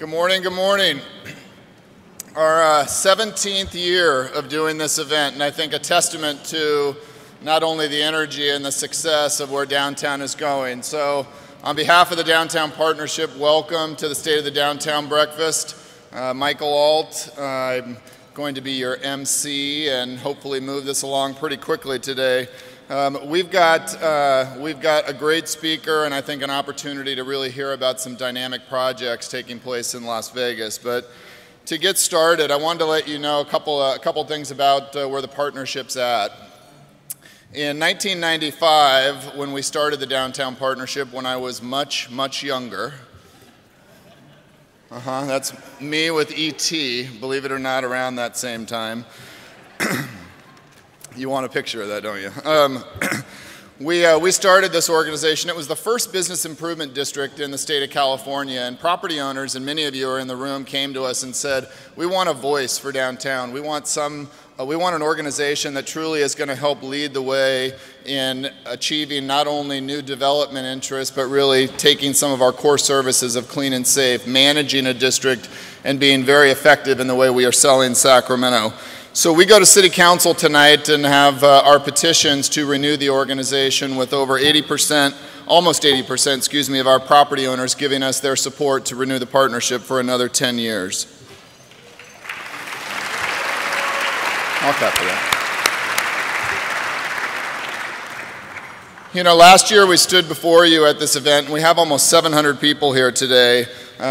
Good morning, good morning. Our 17th year of doing this event, and I think a testament to not only the energy and the success of where downtown is going. So on behalf of the Downtown Partnership, welcome to the State of the Downtown Breakfast. Michael Ault, I'm going to be your MC and hopefully move this along pretty quickly today. We've got a great speaker and I think an opportunity to really hear about some dynamic projects taking place in Las Vegas. But to get started, I wanted to let you know a couple things about where the partnership's at. In 1995, when we started the Downtown Partnership, when I was much, much younger, that's me with E.T., believe it or not, around that same time. You want a picture of that, don't you? We started this organization. It was the first business improvement district in the state of California, and property owners, and many of you are in the room, came to us and said, we want a voice for downtown. We want an organization that truly is going to help lead the way in achieving not only new development interests, but really taking some of our core services of clean and safe, managing a district, and being very effective in the way we are selling Sacramento. So we go to City Council tonight and have our petitions to renew the organization with over 80%, almost 80%, excuse me, of our property owners giving us their support to renew the partnership for another 10 years. I'll clap for that. You know, last year we stood before you at this event, and we have almost 700 people here today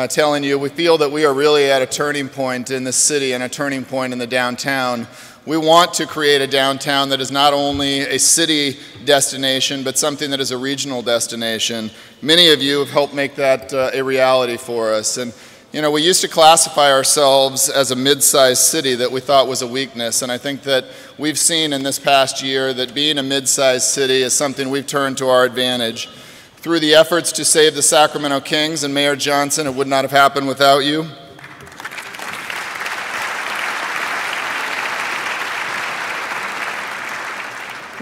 telling you we feel that we are really at a turning point in the city and a turning point in the downtown. We want to create a downtown that is not only a city destination, but something that is a regional destination. Many of you have helped make that a reality for us. And you know, we used to classify ourselves as a mid-sized city that we thought was a weakness, and I think that we've seen in this past year that being a mid-sized city is something we've turned to our advantage. Through the efforts to save the Sacramento Kings and Mayor Johnson, it would not have happened without you.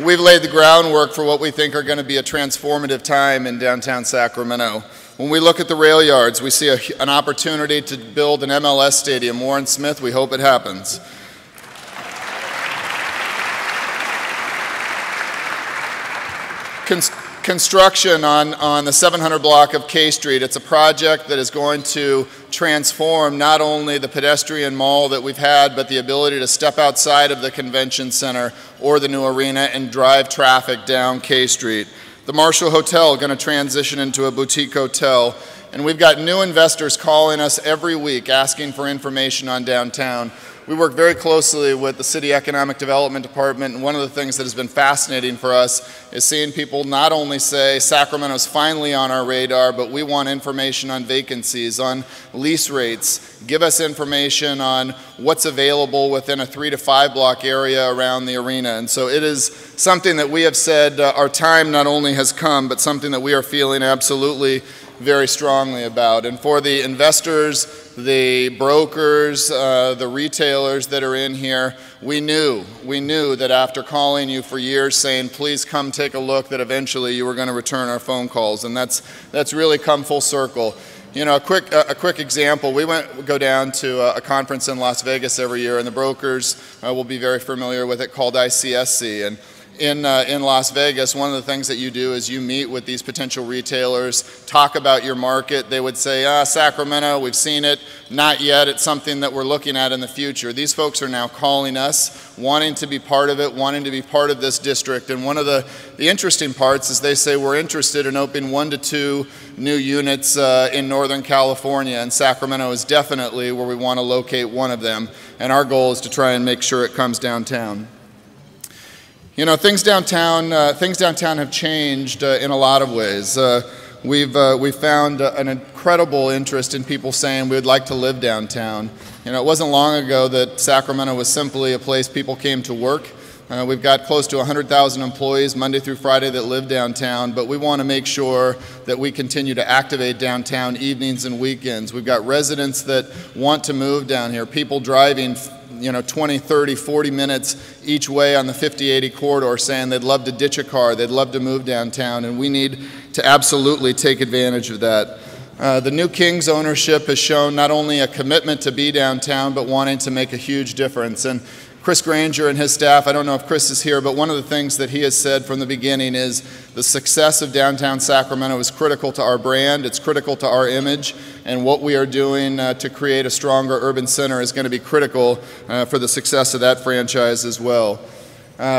We've laid the groundwork for what we think are going to be a transformative time in downtown Sacramento. When we look at the rail yards, we see an opportunity to build an MLS stadium. Warren Smith, we hope it happens. Construction on the 700 block of K Street. It's a project that is going to transform not only the pedestrian mall that we've had, but the ability to step outside of the convention center or the new arena and drive traffic down K Street. The Marshall Hotel going to transition into a boutique hotel. And we've got new investors calling us every week asking for information on downtown. We work very closely with the City Economic Development Department, and one of the things that has been fascinating for us is seeing people not only say Sacramento's finally on our radar, but we want information on vacancies, on lease rates. Give us information on what's available within a 3 to 5 block area around the arena. And so it is something that we have said our time not only has come, but something that we are feeling absolutely very strongly about. And for the investors, the brokers, the retailers that are in here, we knew that after calling you for years saying, please come take a look, that eventually you were going to return our phone calls. And that's really come full circle. You know, a quick example, we go down to a conference in Las Vegas every year, and the brokers will be very familiar with it, called ICSC. And in Las Vegas, one of the things that you do is you meet with these potential retailers, talk about your market. They would say, Sacramento, we've seen it. Not yet. It's something that we're looking at in the future. These folks are now calling us, wanting to be part of it, wanting to be part of this district. And one of the interesting parts is they say we're interested in opening 1 to 2 new units in Northern California, and Sacramento is definitely where we want to locate one of them. And our goal is to try and make sure it comes downtown. You know, things downtown have changed in a lot of ways. We've found an incredible interest in people saying we would like to live downtown. You know, it wasn't long ago that Sacramento was simply a place people came to work. We've got close to 100,000 employees Monday through Friday that live downtown, but we want to make sure that we continue to activate downtown evenings and weekends. We've got residents that want to move down here, people driving 20, 30, 40 minutes each way on the 50-80 corridor saying they'd love to ditch a car, they'd love to move downtown, and we need to absolutely take advantage of that. The new Kings ownership has shown not only a commitment to be downtown, but wanting to make a huge difference. And Chris Granger and his staff, I don't know if Chris is here, but one of the things that he has said from the beginning is the success of downtown Sacramento is critical to our brand, it's critical to our image, and what we are doing to create a stronger urban center is going to be critical for the success of that franchise as well.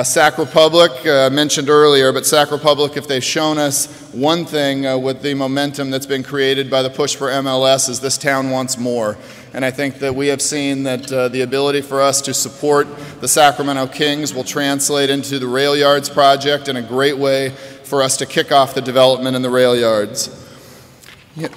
Sac Republic, mentioned earlier, but Sac Republic, if they've shown us one thing with the momentum that's been created by the push for MLS, is this town wants more. And I think that we have seen that the ability for us to support the Sacramento Kings will translate into the Rail Yards project in a great way for us to kick off the development in the rail yards. Yeah.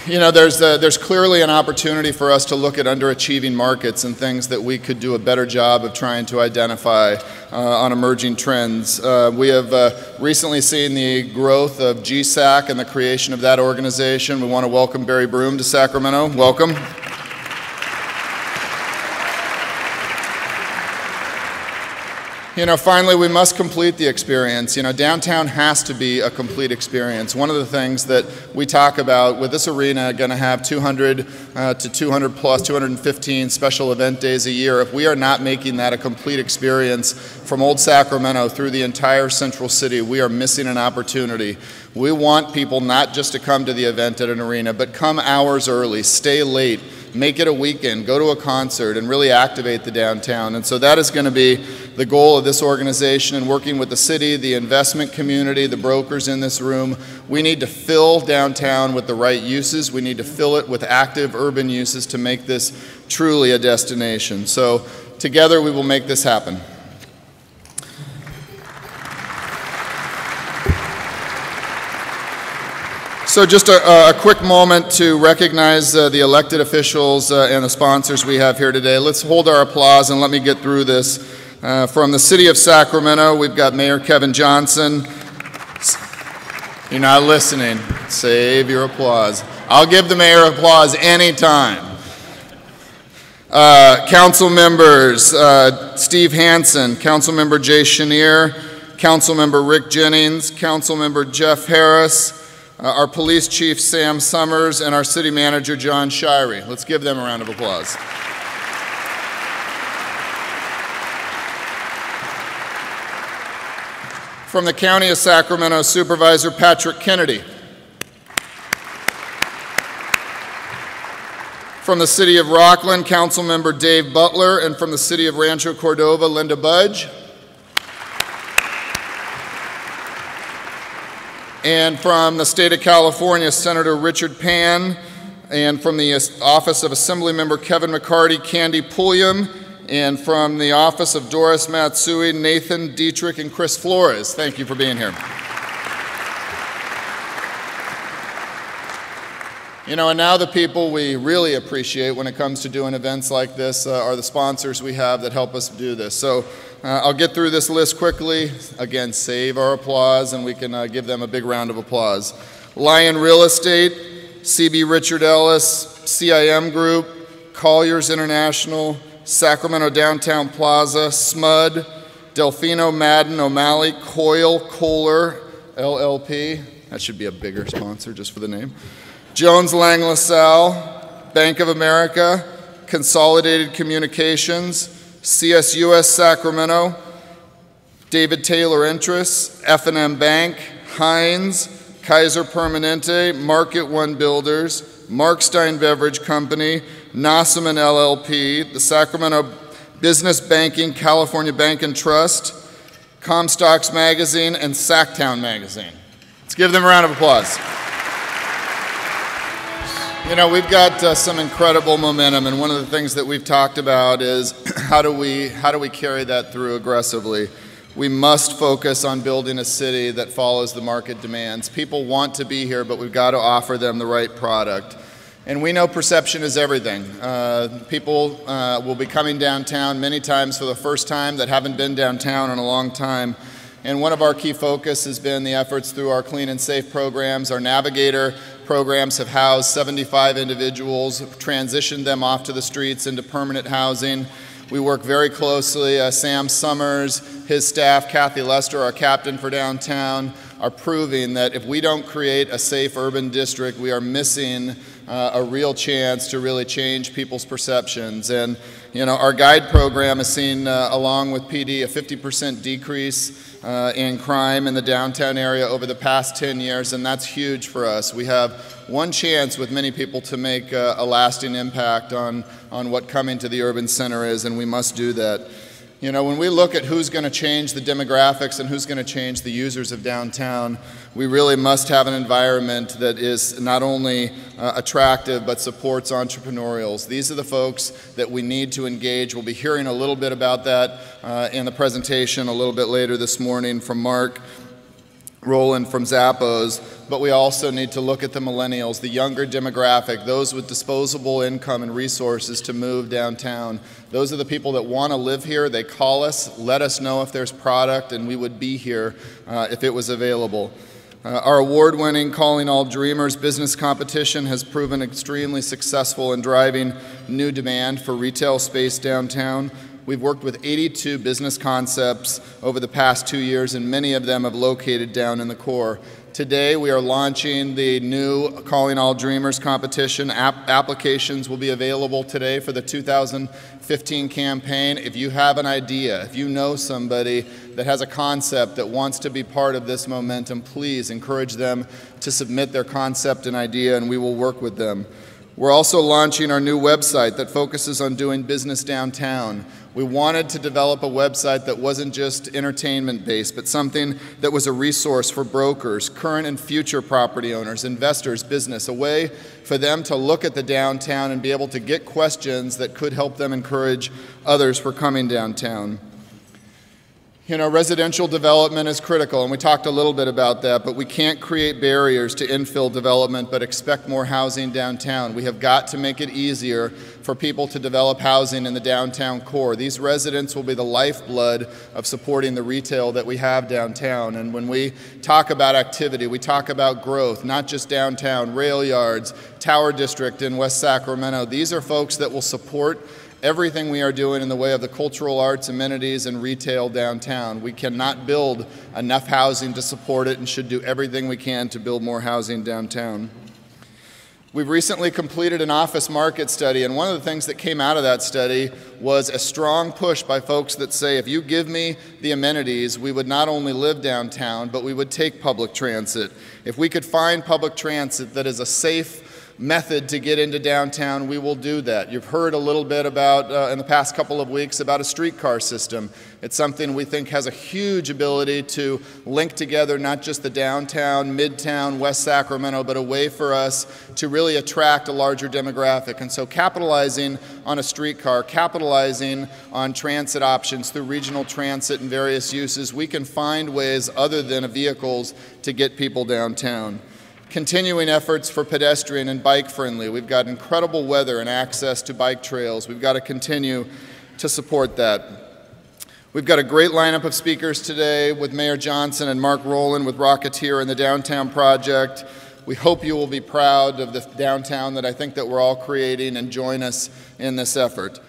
You know, there's clearly an opportunity for us to look at underachieving markets and things that we could do a better job of trying to identify on emerging trends. We have recently seen the growth of GSAC and the creation of that organization. We want to welcome Barry Broom to Sacramento. Welcome. You know, finally, we must complete the experience. You know, downtown has to be a complete experience. One of the things that we talk about with this arena going to have 200 to 200 plus, 215 special event days a year. If we are not making that a complete experience from Old Sacramento through the entire central city, we are missing an opportunity. We want people not just to come to the event at an arena, but come hours early, stay late, make it a weekend, go to a concert, and really activate the downtown. And so that is going to be the goal of this organization, and working with the city, the investment community, the brokers in this room. We need to fill downtown with the right uses. We need to fill it with active urban uses to make this truly a destination. So together we will make this happen. So just a quick moment to recognize the elected officials and the sponsors we have here today. Let's hold our applause and let me get through this. From the City of Sacramento, we've got Mayor Kevin Johnson. You're not listening. Save your applause. I'll give the mayor applause anytime. Council members, Steve Hansen, Council Member Jay Chenier, Council Member Rick Jennings, Council Member Jeff Harris, our police chief Sam Summers, and our city manager John Shirey. Let's give them a round of applause. From the County of Sacramento, Supervisor Patrick Kennedy. From the City of Rockland, Council Member Dave Butler, and from the City of Rancho Cordova, Linda Budge. And from the state of California, Senator Richard Pan, and from the office of Assemblymember Kevin McCarty, Candy Pulliam, and from the office of Doris Matsui, Nathan Dietrich, and Chris Flores. Thank you for being here. You know, and now the people we really appreciate when it comes to doing events like this are the sponsors we have that help us do this. So I'll get through this list quickly. Again, save our applause, and we can give them a big round of applause. Lion Real Estate, CB Richard Ellis, CIM Group, Colliers International, Sacramento Downtown Plaza, SMUD, Delfino Madden O'Malley, Coyle Kohler, LLP. That should be a bigger sponsor just for the name. Jones Lang LaSalle, Bank of America, Consolidated Communications, CSUS Sacramento, David Taylor Interests, F&M Bank, Heinz, Kaiser Permanente, Market One Builders, Markstein Beverage Company, Nossaman LLP, the Sacramento Business Banking, California Bank and Trust, Comstocks Magazine, and Sacktown Magazine. Let's give them a round of applause. You know, we've got some incredible momentum, and one of the things that we've talked about is how do we carry that through aggressively. We must focus on building a city that follows the market demands. People want to be here, but we've got to offer them the right product. And we know perception is everything. People will be coming downtown many times for the first time that haven't been downtown in a long time. And one of our key focus has been the efforts through our Clean and Safe programs. Our Navigator programs have housed 75 individuals, transitioned them off to the streets into permanent housing. We work very closely. Sam Summers, his staff, Kathy Lester, our captain for downtown, are proving that if we don't create a safe urban district, we are missing a real chance to really change people's perceptions. And you know, our guide program has seen, along with PD, a 50% decrease in crime in the downtown area over the past 10 years, and that's huge for us. We have one chance with many people to make a lasting impact on what coming to the urban center is, and we must do that. You know, when we look at who's going to change the demographics and who's going to change the users of downtown, we really must have an environment that is not only attractive but supports entrepreneurials. These are the folks that we need to engage. We'll be hearing a little bit about that in the presentation a little bit later this morning from Mark Rowland from Zappos, but we also need to look at the millennials, the younger demographic, those with disposable income and resources to move downtown. Those are the people that want to live here. They call us, let us know if there's product, and we would be here if it was available. Our award-winning Calling All Dreamers business competition has proven extremely successful in driving new demand for retail space downtown. We've worked with 82 business concepts over the past 2 years, and many of them have located down in the core. Today, we are launching the new Calling All Dreamers competition. Applications will be available today for the 2015 campaign. If you have an idea, if you know somebody that has a concept that wants to be part of this momentum, please encourage them to submit their concept and idea, and we will work with them. We're also launching our new website that focuses on doing business downtown. We wanted to develop a website that wasn't just entertainment-based, but something that was a resource for brokers, current and future property owners, investors, business, a way for them to look at the downtown and be able to get questions that could help them encourage others for coming downtown. You know, residential development is critical, and we talked a little bit about that, but we can't create barriers to infill development but expect more housing downtown. We have got to make it easier for people to develop housing in the downtown core. These residents will be the lifeblood of supporting the retail that we have downtown, and when we talk about activity, we talk about growth, not just downtown, rail yards, Tower District in West Sacramento. These are folks that will support everything we are doing in the way of the cultural arts, amenities, and retail downtown. We cannot build enough housing to support it and should do everything we can to build more housing downtown. We've recently completed an office market study, and one of the things that came out of that study was a strong push by folks that say, if you give me the amenities, we would not only live downtown, but we would take public transit. If we could find public transit that is a safe method to get into downtown, we will do that. You've heard a little bit about, in the past couple of weeks, about a streetcar system. It's something we think has a huge ability to link together not just the downtown, midtown, West Sacramento, but a way for us to really attract a larger demographic. And so capitalizing on a streetcar, capitalizing on transit options through regional transit and various uses, we can find ways other than vehicles to get people downtown. Continuing efforts for pedestrian and bike friendly. We've got incredible weather and access to bike trails. We've got to continue to support that. We've got a great lineup of speakers today with Mayor Johnson and Mark Rowland with Rocketeer and the Downtown Project. We hope you will be proud of the downtown that I think that we're all creating and join us in this effort.